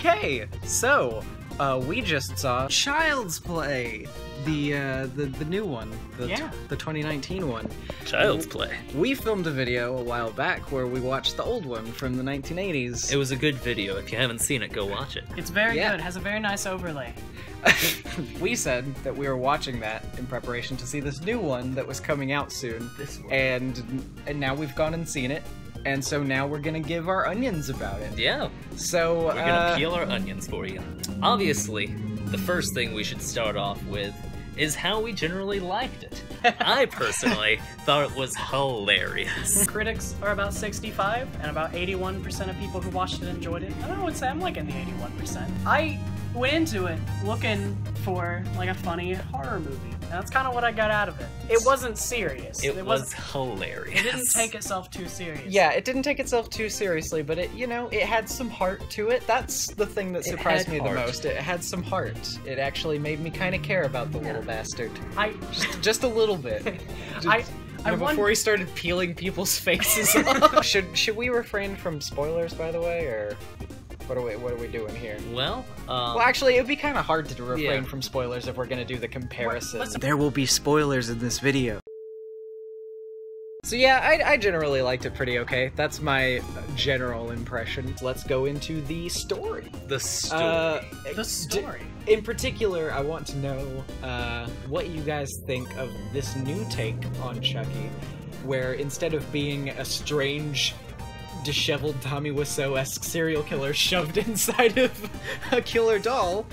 Okay, so we just saw Child's Play, the new one, the 2019 one. Child's Play. We filmed a video a while back where we watched the old one from the 1980s. It was a good video. If you haven't seen it, go watch it. It's very good. It has a very nice overlay. We said that we were watching that in preparation to see this new one that was coming out soon. This one. And now we've gone and seen it. And so now we're gonna give our onions about it. Yeah. So, we're gonna peel our onions for you. Obviously, the first thing we should start off with is how we generally liked it. I personally thought it was hilarious. Critics are about 65, and about 81% of people who watched it enjoyed it. I would say I'm like in the 81%. I went into it looking for like a funny horror movie. And that's kind of what I got out of it. It wasn't serious. It was hilarious. It didn't take itself too seriously. Yeah, it didn't take itself too seriously, but it, you know, it had some heart to it. That's the thing that surprised me the most. It had some heart. It actually made me kind of care about the little bastard. Just a little bit. Before he started peeling people's faces off. Should we refrain from spoilers, by the way, or what are we doing here? Well, actually, it would be kind of hard to refrain from spoilers if we're gonna do the comparison. There will be spoilers in this video. So yeah, I generally liked it pretty okay. That's my general impression. Let's go into the story. The story. The story. In particular, I want to know what you guys think of this new take on Chucky, where instead of being a strange, disheveled Tommy Wiseau-esque serial killer shoved inside of a killer doll,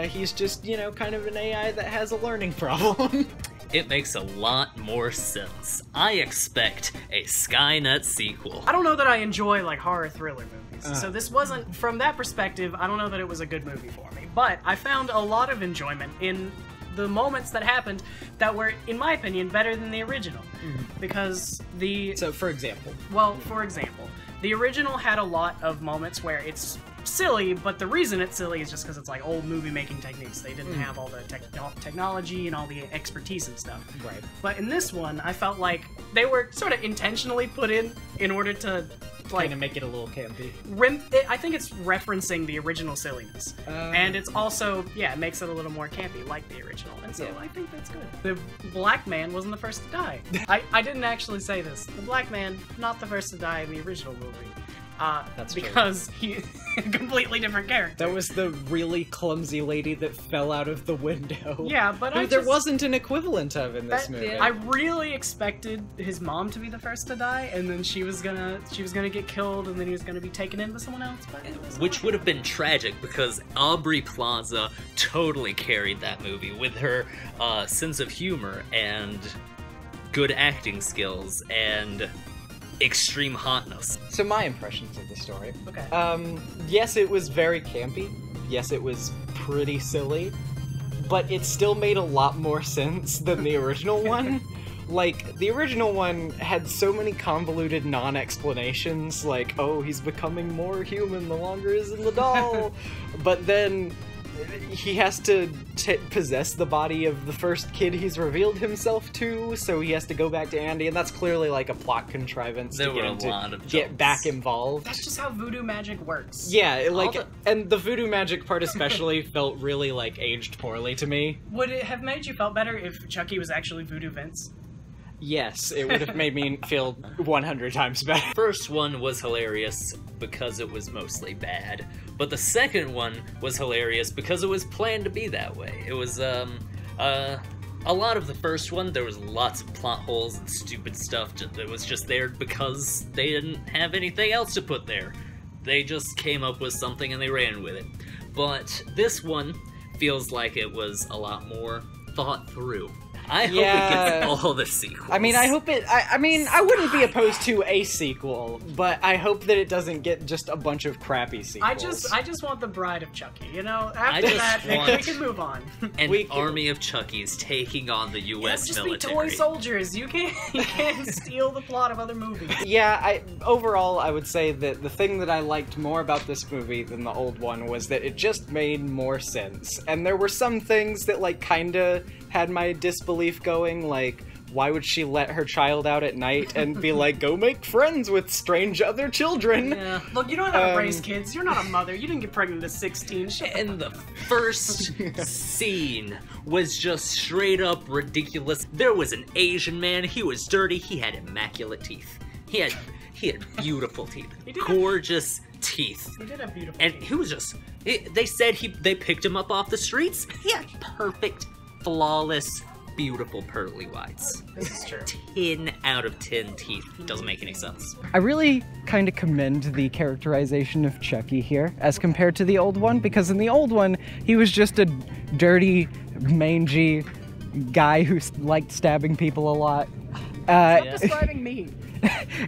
he's just, you know, kind of an AI that has a learning problem. It makes a lot more sense. I expect a Skynet sequel. I don't know that I enjoy, like, horror thriller movies, so this wasn't, from that perspective, I don't know that it was a good movie for me. But I found a lot of enjoyment in the moments that happened that were, in my opinion, better than the original. Because So, for example? Well, for example, the original had a lot of moments where it's silly, but the reason it's silly is just because it's like old movie-making techniques. They didn't have all the technology and all the expertise and stuff. Right. But in this one, I felt like they were sort of intentionally put in order to, like, kind of make it a little campy. I think it's referencing the original silliness. And it's also, yeah, it makes it a little more campy, like the original. And so I think that's good. The black man wasn't the first to die. I didn't actually say this. The black man, not the first to die in the original movie. That's because he's a completely different character. That was the really clumsy lady that fell out of the window. Yeah, but there wasn't an equivalent of in this movie. I really expected his mom to be the first to die, and then she was gonna get killed, and then he was gonna be taken in by someone else. But which would have been tragic because Aubrey Plaza totally carried that movie with her sense of humor and good acting skills and extreme hotness. So my impressions of the story. Okay. Yes, it was very campy. Yes, it was pretty silly. But it still made a lot more sense than the original one. Like, the original one had so many convoluted non-explanations, like, oh, he's becoming more human the longer he's in the doll. But then he has to possess the body of the first kid he's revealed himself to, so he has to go back to Andy, and that's clearly like a plot contrivance to get back involved. That's just how voodoo magic works. Yeah, and the voodoo magic part especially felt really, like, aged poorly to me. Would it have made you feel better if Chucky was actually Voodoo Vince? Yes, it would have made me feel 100 times better. First one was hilarious because it was mostly bad, but the second one was hilarious because it was planned to be that way. It was, a lot of the first one, there was lots of plot holes and stupid stuff that was just there because they didn't have anything else to put there. They just came up with something and they ran with it. But this one feels like it was a lot more thought through. I hope it gets all the sequels. I mean, I hope it... I mean, I wouldn't be opposed to a sequel, but I hope that it doesn't get just a bunch of crappy sequels. I just want the Bride of Chucky, you know? After that, we can move on. An army of Chuckies taking on the U.S. military. Just be toy soldiers. You can't steal the plot of other movies. Yeah, overall, I would say that the thing that I liked more about this movie than the old one was that it just made more sense. And there were some things that, like, kinda had my disbelief going, like why would she let her child out at night and be like, go make friends with strange other children? Yeah. Look, you don't know how to raise kids. You're not a mother. You didn't get pregnant at 16. And the first scene was just straight up ridiculous. There was an Asian man. He was dirty. He had immaculate teeth. He had beautiful teeth. Gorgeous teeth. He did have beautiful And teeth. he was just... They said they picked him up off the streets. He had perfect, flawless, beautiful pearly whites. This is true. 10 out of 10 teeth. Doesn't make any sense. I really kind of commend the characterization of Chucky here as compared to the old one, because in the old one, he was just a dirty, mangy guy who liked stabbing people a lot. Stop describing me.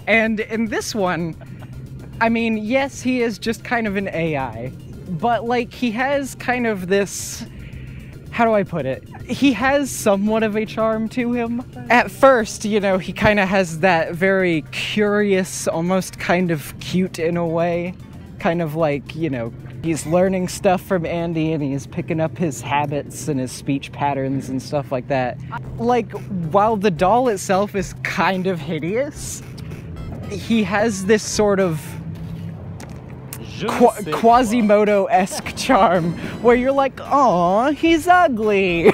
And in this one, I mean, yes, he is just kind of an AI, but like he has kind of this, how do I put it? He has somewhat of a charm to him. At first, you know, he kind of has that very curious, almost kind of cute in a way, kind of like, you know, he's learning stuff from Andy and he's picking up his habits and his speech patterns and stuff like that. Like, while the doll itself is kind of hideous, he has this sort of Quasimodo-esque charm where you're like, "Aw, he's ugly."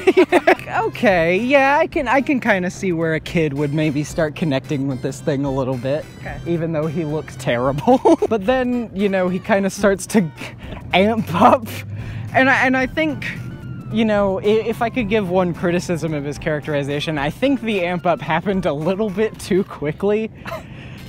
Okay, yeah, I can kind of see where a kid would maybe start connecting with this thing a little bit, even though he looks terrible. But then, you know, he kind of starts to amp up, and I think, you know, if I could give one criticism of his characterization, I think the amp up happened a little bit too quickly.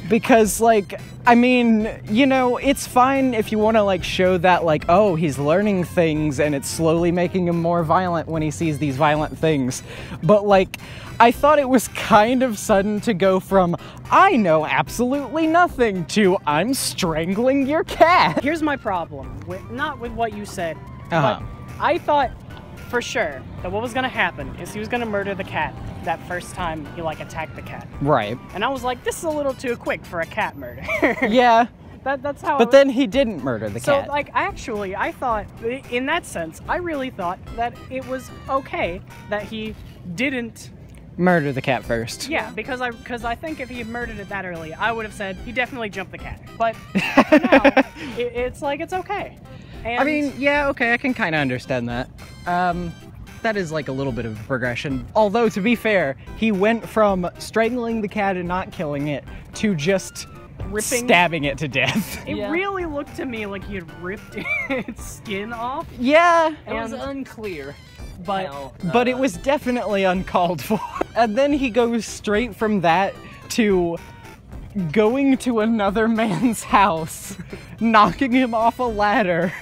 Because, like, I mean, you know, it's fine if you want to, like, show that, like, oh, he's learning things and it's slowly making him more violent when he sees these violent things. But, like, I thought it was kind of sudden to go from, I know absolutely nothing, to, I'm strangling your cat. Here's my problem, not with what you said, but I thought for sure that what was going to happen is he was going to murder the cat that first time he, like, attacked the cat. Right. And I was like, this is a little too quick for a cat murder. Yeah. That's how. But then he didn't murder the cat. So, like, I thought, in that sense, I really thought that it was okay that he didn't murder the cat first. Yeah, because I think if he had murdered it that early, I would have said he definitely jumped the cat. But for now, it's like, it's okay. And I mean, yeah, okay, I can kind of understand that. That is like a little bit of progression. Although, to be fair, he went from strangling the cat and not killing it to just stabbing it to death. It really looked to me like he had ripped its skin off. Yeah. It was unclear. But it was definitely uncalled for. And then he goes straight from that to going to another man's house, knocking him off a ladder,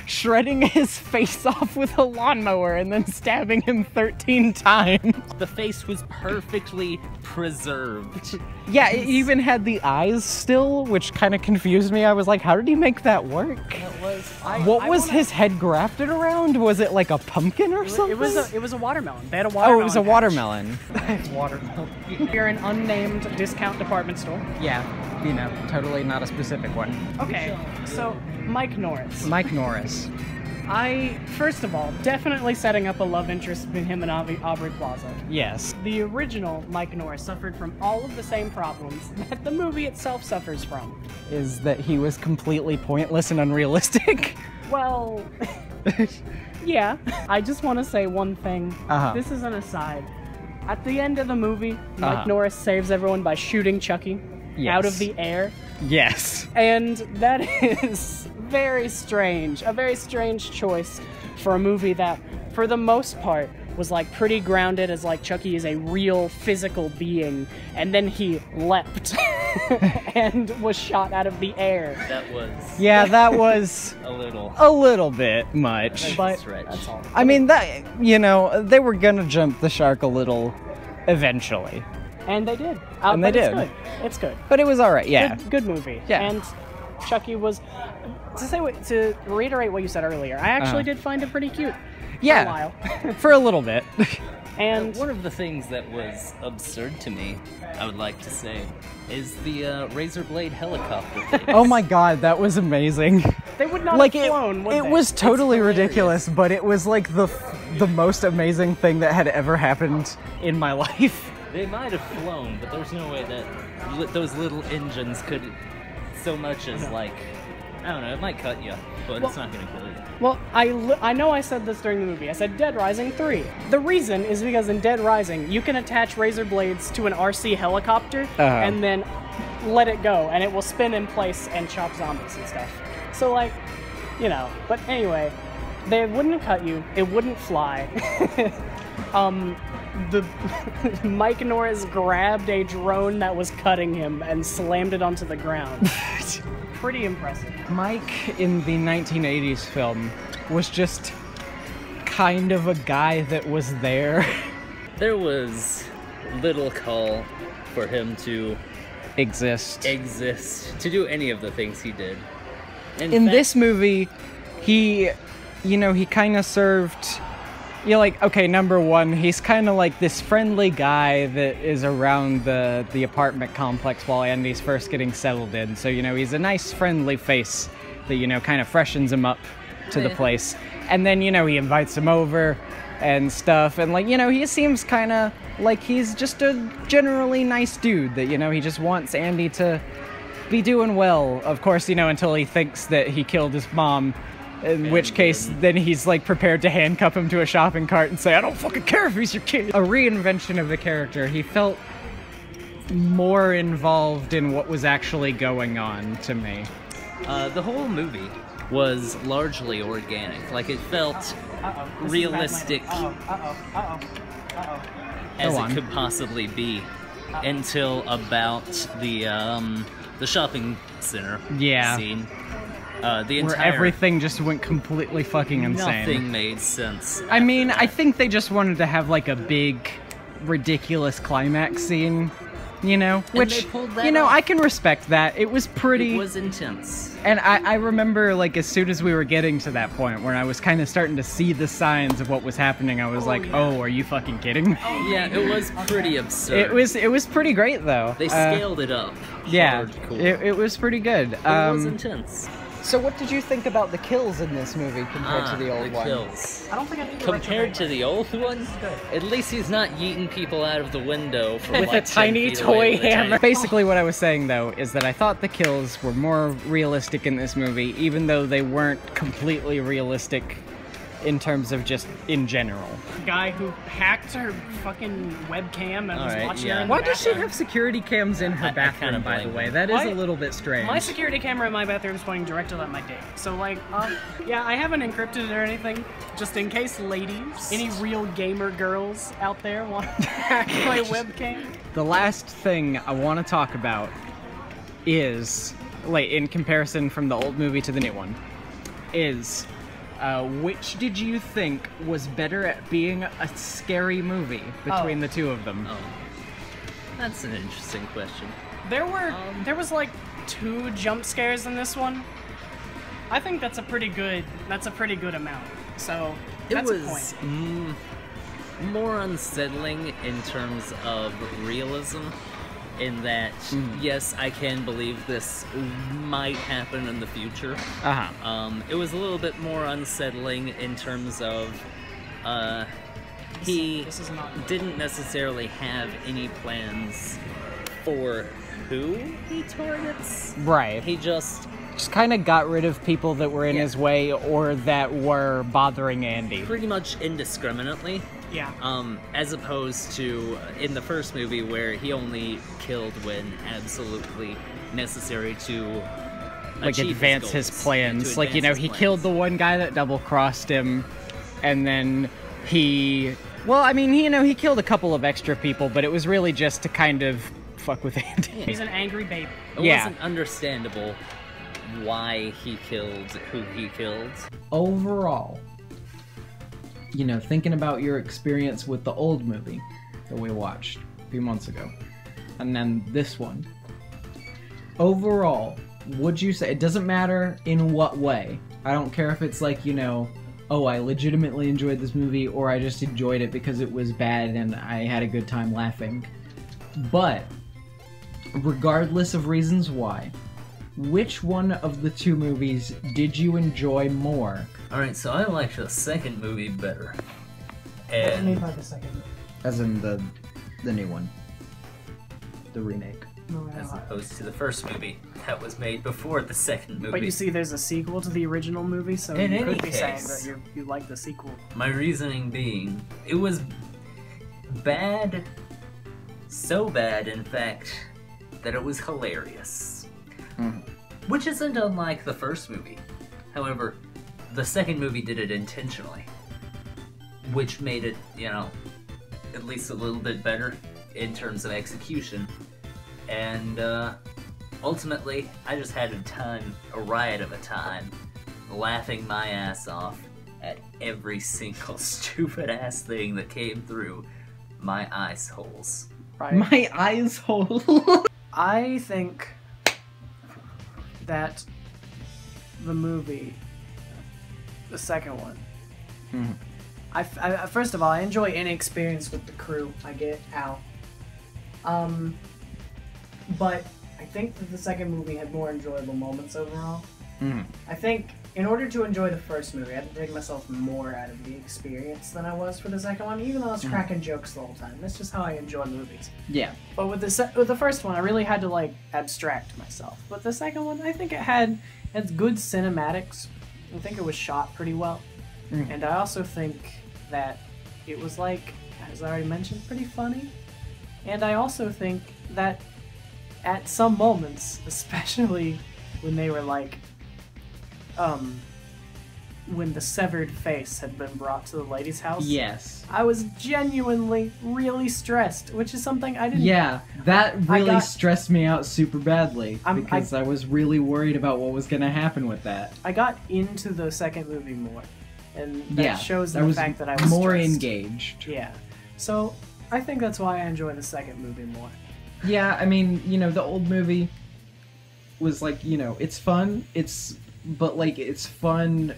shredding his face off with a lawnmower, and then stabbing him 13 times. The face was perfectly preserved. Yeah, it even had the eyes still, which kind of confused me. I was like, how did he make that work? What was his head grafted around? Was it like a pumpkin or something? It was a watermelon. They had a watermelon. Oh, it was a watermelon. It's watermelon. You're an unnamed discount department store. Yeah, you know, totally not a specific one. Okay, so Mike Norris. Mike Norris. First of all, definitely setting up a love interest between him and Aubrey Plaza. Yes. The original Mike Norris suffered from all of the same problems that the movie itself suffers from. Is that he was completely pointless and unrealistic? Well, yeah. I just want to say one thing. This is an aside. At the end of the movie, Mike Norris saves everyone by shooting Chucky out of the air. Yes. And that is very strange. A very strange choice for a movie that, for the most part, was like pretty grounded as like Chucky is a real physical being, and then he leapt and was shot out of the air. That was... Yeah, that was... a little bit much. But that's all. I mean, that, you know, they were gonna jump the shark a little eventually. And they did. And they did. It's good. But it was alright, yeah. Good movie. Yeah. And Chucky was... To reiterate what you said earlier, I actually did find it pretty cute. Yeah. For a while. For a little bit. And one of the things that was absurd to me, I would like to say, is the razor blade helicopter thing. Oh my god, that was amazing. They would not like have flown, would it they? was totally ridiculous, but it was like the most amazing thing that had ever happened in my life. They might have flown, but there's no way that those little engines could so much as, like, I don't know, it might cut you, but it's not gonna kill you. Well, I know I said this during the movie. I said Dead Rising 3. The reason is because in Dead Rising, you can attach razor blades to an RC helicopter and then let it go, and it will spin in place and chop zombies and stuff. So, like, you know. But anyway, they wouldn't cut you. It wouldn't fly. Mike Norris grabbed a drone that was cutting him and slammed it onto the ground. Pretty impressive. Mike in the 1980s film was just kind of a guy that was there. There was little call for him to exist, to do any of the things he did. In this movie, he kind of served... You're like, okay, number one, he's kind of like this friendly guy that is around the apartment complex while Andy's first getting settled in. So, he's a nice, friendly face that, kind of freshens him up to the place. And then, he invites him over and stuff. And, like, he seems kind of like he's just a generally nice dude that, he just wants Andy to be doing well. Of course, until he thinks that he killed his mom. In which case, then he's, like, prepared to handcuff him to a shopping cart and say, I don't fucking care if he's your kid. A reinvention of the character. He felt more involved in what was actually going on to me. The whole movie was largely organic. Like, it felt realistic as it could possibly be until about the shopping center scene. Where everything just went completely fucking insane. Nothing made sense. I mean, I think they just wanted to have, like, a big, ridiculous climax scene, which, I can respect that. It was pretty... It was intense. And I remember, like, as soon as we were getting to that point, where I was kind of starting to see the signs of what was happening, I was oh, are you fucking kidding? Yeah, it was pretty absurd. It was pretty great, though. They scaled it up. Yeah, it was pretty good. It was intense. So what did you think about the kills in this movie compared to the old one? Kills. I don't think I need compared to the old one, at least he's not yeeting people out of the window from with like a tiny toy hammer. Basically what I was saying, though, is that I thought the kills were more realistic in this movie, even though they weren't completely realistic in terms of just in general. Guy who hacked her fucking webcam and was watching her in the Why does she have security cams in her bathroom, by the way? That is a little bit strange. My security camera in my bathroom is pointing directly at my dick. So, like, yeah, I haven't encrypted it or anything, just in case ladies, any real gamer girls out there want to hack my webcam. The last thing I want to talk about is, like, in comparison from the old movie to the new one, is... which did you think was better at being a scary movie between the two of them? Oh, that's an interesting question. There was like 2 jump scares in this one. I think that's a pretty good amount. So that's it was more unsettling in terms of realism. In that, yes, I can believe this might happen in the future. It was a little bit more unsettling in terms of he didn't necessarily have any plans for who he targets. Right. He just kind of got rid of people that were in his way or that were bothering Andy. Pretty much indiscriminately. Yeah. As opposed to in the first movie where he only killed when absolutely necessary to like advance his plans. Like, he killed the one guy that double-crossed him, and then he killed a couple of extra people, but it was really just to kind of fuck with Andy. He's an angry baby. It wasn't understandable why he killed who he killed. Overall, thinking about your experience with the old movie that we watched a few months ago, and then this one, overall, would you say, it doesn't matter in what way, I don't care if it's like, oh, I legitimately enjoyed this movie, or I just enjoyed it because it was bad and I had a good time laughing, but regardless of reasons why, which one of the 2 movies did you enjoy more? Alright, so I liked the second movie better. What do you mean by the second movie? As in the new one. the remake. as opposed to the first movie that was made before the second movie. But you see, there's a sequel to the original movie, so In you any could be saying case, that you like the sequel. My reasoning being, it was bad, so bad, in fact, that it was hilarious. Which isn't unlike the first movie. However, the second movie did it intentionally, which made it, you know, at least a little bit better in terms of execution. And ultimately, I just had a riot of a time, laughing my ass off at every single stupid ass thing that came through my eyes holes. Right? My eyes hole. I think that the movie, the second one, I first of all, I enjoy any experience with the crew I get out. But I think that the second movie had more enjoyable moments overall. I think in order to enjoy the first movie, I had to take myself more out of the experience than I was for the second one, even though I was cracking jokes the whole time. That's just how I enjoy movies. Yeah. But with the first one, I really had to like abstract myself. But the second one, I think it had good cinematics. I think it was shot pretty well, and I also think that it was, like, as I already mentioned, pretty funny. And I also think that at some moments, especially when they were like, when the severed face had been brought to the lady's house. Yes. I was genuinely really stressed, which is something I didn't... Yeah, that really stressed me out super badly, because I was really worried about what was going to happen with that. I got into the second movie more, and that shows the fact that I was more stressed. engaged. Yeah. So, I think that's why I enjoy the second movie more. Yeah, I mean, you know, the old movie was like, you know, it's fun, but like, it's fun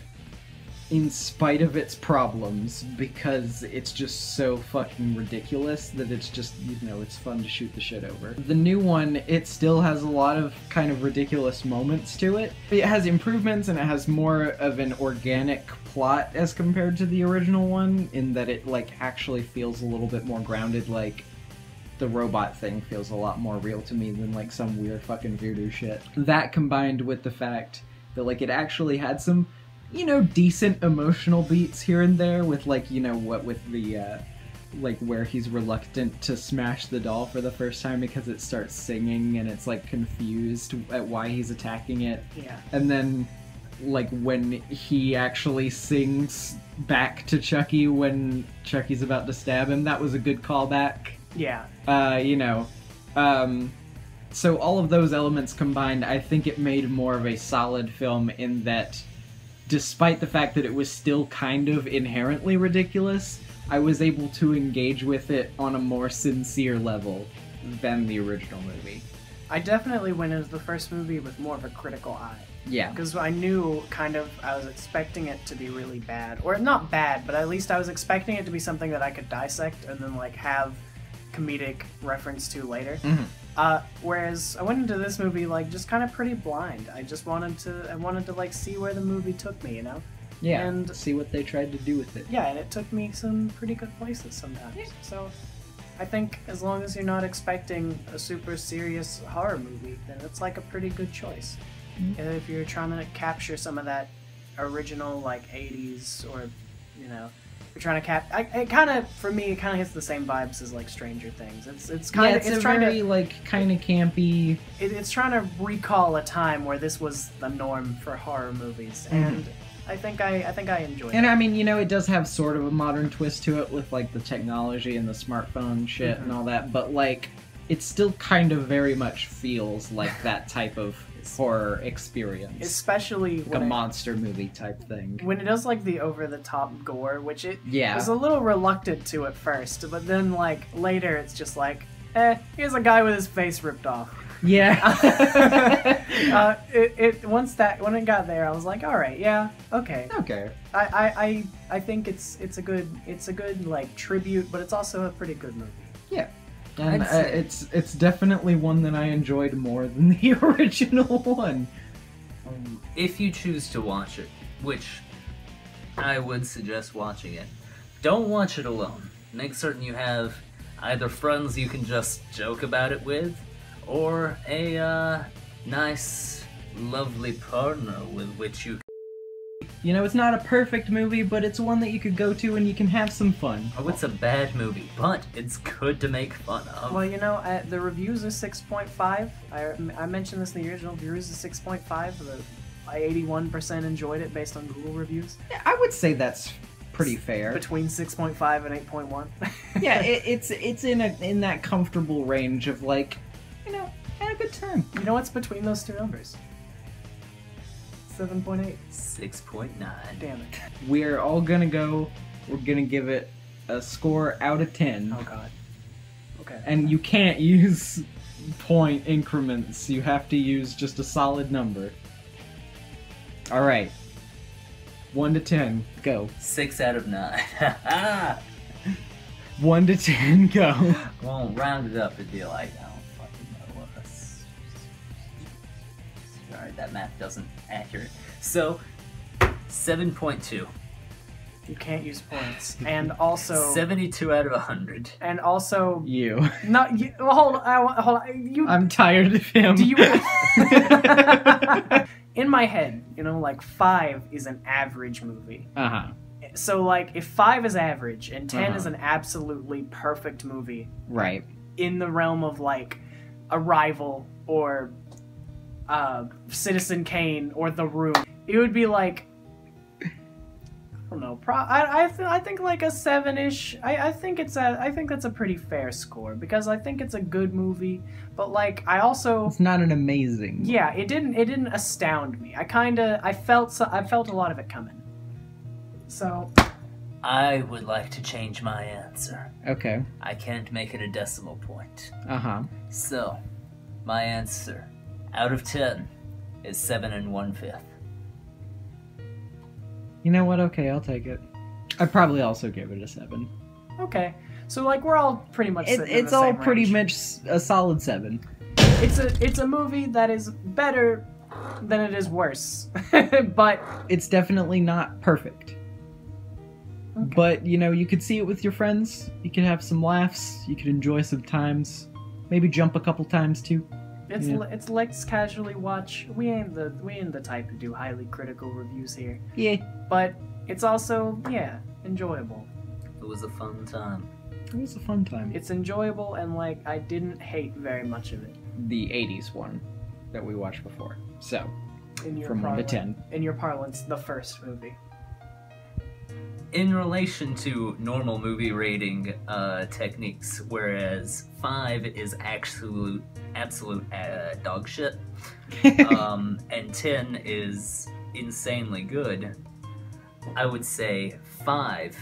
in spite of its problems, because it's just so fucking ridiculous that it's just, you know, it's fun to shoot the shit over. The new one, it still has a lot of kind of ridiculous moments to it. It has improvements, and it has more of an organic plot as compared to the original one, in that it, like, actually feels a little bit more grounded. Like, the robot thing feels a lot more real to me than, like, some weird fucking voodoo shit. That combined with the fact that, like, it actually had some, you know, decent emotional beats here and there, with, like, you know, what with the, like, where he's reluctant to smash the doll for the first time because it starts singing and it's, like, confused at why he's attacking it. Yeah. And then, like, when he actually sings back to Chucky when Chucky's about to stab him, that was a good callback. Yeah. You know, so all of those elements combined, I think it made more of a solid film, in that, despite the fact that it was still kind of inherently ridiculous, I was able to engage with it on a more sincere level than the original movie. I definitely went into the first movie with more of a critical eye. Yeah. Because I knew I was expecting it to be really bad. Or not bad, but at least I was expecting it to be something that I could dissect and then, like, have comedic reference to later. Whereas I went into this movie, like, just kind of pretty blind. I wanted to like see where the movie took me, you know? Yeah, and see what they tried to do with it. Yeah, and it took me some pretty good places sometimes. Yeah. So I think as long as you're not expecting a super serious horror movie, then it's like a pretty good choice. And if you're trying to capture some of that original, like, 80s, or, you know, you're trying to for me, it kind of hits the same vibes as, like, Stranger Things. It's kind of, it's very, like, kind of campy. It's trying to recall a time where this was the norm for horror movies, and I think I enjoyed it. And I mean, you know, it does have sort of a modern twist to it with, like, the technology and the smartphone shit and all that, but, like, it still kind of very much feels like that type of horror experience. Especially like a monster movie type thing. When it does, like, the over-the-top gore, which it Yeah. was a little reluctant to at first, but then, like, later it's just like, here's a guy with his face ripped off. Yeah. When it got there, I was like, all right, yeah, okay. Okay. I think it's a good like tribute, but it's also a pretty good movie. Yeah. And it's definitely one that I enjoyed more than the original one. If you choose to watch it, which I would suggest watching it, don't watch it alone. Make certain you have Either friends you can just joke about it with, or a nice, lovely partner with which you. You know, it's not a perfect movie, but it's one that you could go to and you can have some fun. Oh, it's a bad movie, but it's good to make fun of. Well, you know, the reviews are 6.5. I mentioned this in the original. Reviews is 6.5. 81% enjoyed it based on Google reviews. Yeah, I would say that's pretty fair. Between 6.5 and 8.1. Yeah, it's in that comfortable range of like, you know, had a good time. You know what's between those two numbers? 7.8. 6.9. Damn it. We're all gonna we're gonna give it a score out of 10. Oh god. Okay. And you can't use point increments. You have to use just a solid number. Alright. 1 to 10, go. 6 out of 9. 1 to 10, go. Well, round it up, it'd be like, I don't fucking know. Alright, that math doesn't accurate. So, 7.2. You can't use points. And also 72 out of 100. and also You. not you, hold on. You I'm tired of him. do you in my head, you know, like 5 is an average movie. Uh-huh. So like if 5 is average and 10 Uh-huh. is an absolutely perfect movie Right. in the realm of like Arrival or Citizen Kane or The Room, it would be like, I don't know. I think like a 7-ish. I think that's a pretty fair score because I think it's a good movie. But like I also, It's not an amazing. yeah, it didn't astound me. I felt a lot of it coming. So I would like to change my answer. Okay. I can't make it a decimal point. Uh-huh. So, my answer out of 10 is 7 1/5. You know what? Okay, I'll take it. I'd probably also give it a 7. okay, so like we're all pretty much. Sitting in It's the all same pretty range. much a solid 7. It's a movie that is better than it is worse, but It's definitely not perfect. Okay. But, you know, you could see it with your friends. You could have some laughs. You could enjoy some times. Maybe jump a couple times, too. it's Yeah. it's let's casually watch. We ain't the type to do highly critical reviews here, Yeah. but it's also enjoyable. It was a fun time. It was a fun time. It's enjoyable and like I didn't hate very much of it. The 80s one that we watched before. So, In your from 1 to 10. In your parlance, the first movie. In relation to normal movie rating techniques, whereas 5 is absolute dog shit, and 10 is insanely good, I would say 5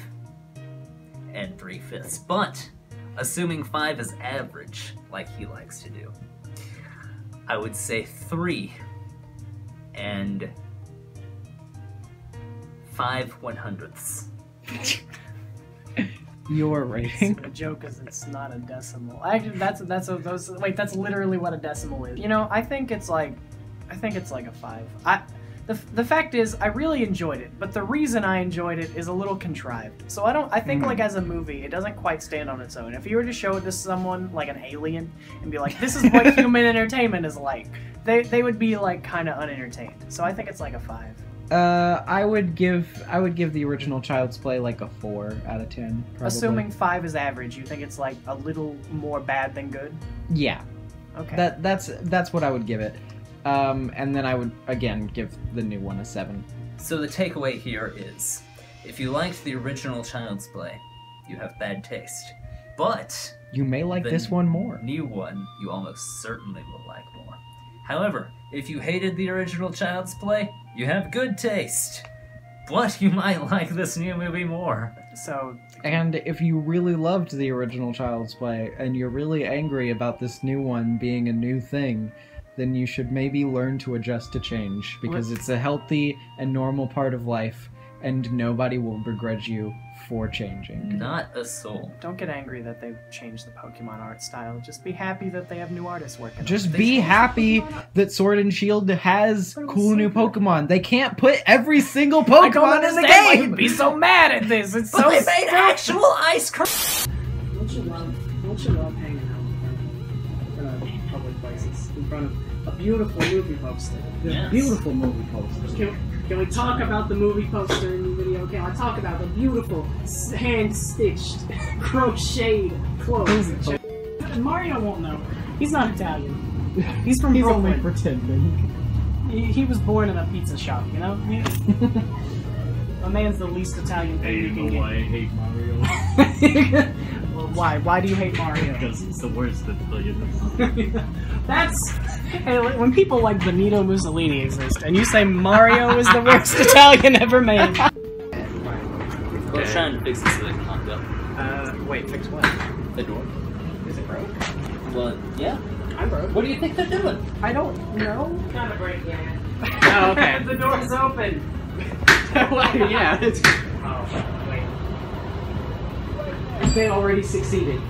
3/5. But, assuming 5 is average, like he likes to do, I would say 3 and 5/100ths. Your rating. The joke is it's not a decimal. Actually, that's literally what a decimal is. You know, I think it's like a 5. The fact is, I really enjoyed it, but the reason I enjoyed it is a little contrived. So I think like as a movie, it doesn't quite stand on its own. If you were to show it to someone like an alien and be like, "This is what human entertainment is like," they would be like kind of unentertained. So I think it's like a 5. I would give the original Child's Play like a 4 out of 10. Probably. Assuming 5 is average, you think it's like a little more bad than good? Yeah. Okay. That's what I would give it. And then I would again give the new one a 7. So the takeaway here is, if you liked the original Child's Play, you have bad taste. But You may like the this one more. new one, you almost certainly will like more. However, if you hated the original Child's Play, you have good taste. But you might like this new movie more. So And if you really loved the original Child's Play and you're really angry about this new one being a new thing, then you should maybe learn to adjust to change, because it's a healthy and normal part of life, and nobody will begrudge you for changing. Not a soul. don't get angry that they've changed the Pokemon art style. Just be happy that they have new artists working on Just it. be happy that Sword and Shield has cool new Pokemon. They can't put every single I don't Pokemon in the understand why game! you'd be so mad at this. It's But so they made actual ice cream! Don't you love front of a beautiful movie poster. Yes. Beautiful movie posters. Can we talk about the movie poster in the video? Can I talk about the beautiful hand-stitched, crocheted clothes? Mario won't know. He's not Italian. He's from Brooklyn. Only pretending. He was born in a pizza shop, you know? A man's the least Italian thing you can get. Why I hate Mario? Well, why? Why do you hate Mario? Because he's the worst Italian. That's... Hey, when people like Benito Mussolini exist, and you say Mario is the worst Italian ever made. I was trying to fix this so they can lock up. Wait, fix what? The door. Is it broke? Well, yeah. I'm broke. What do you think they're doing? I don't know. Not a break yet. Oh, okay. The door's open. Yeah. It's, Oh, wait. they already succeeded.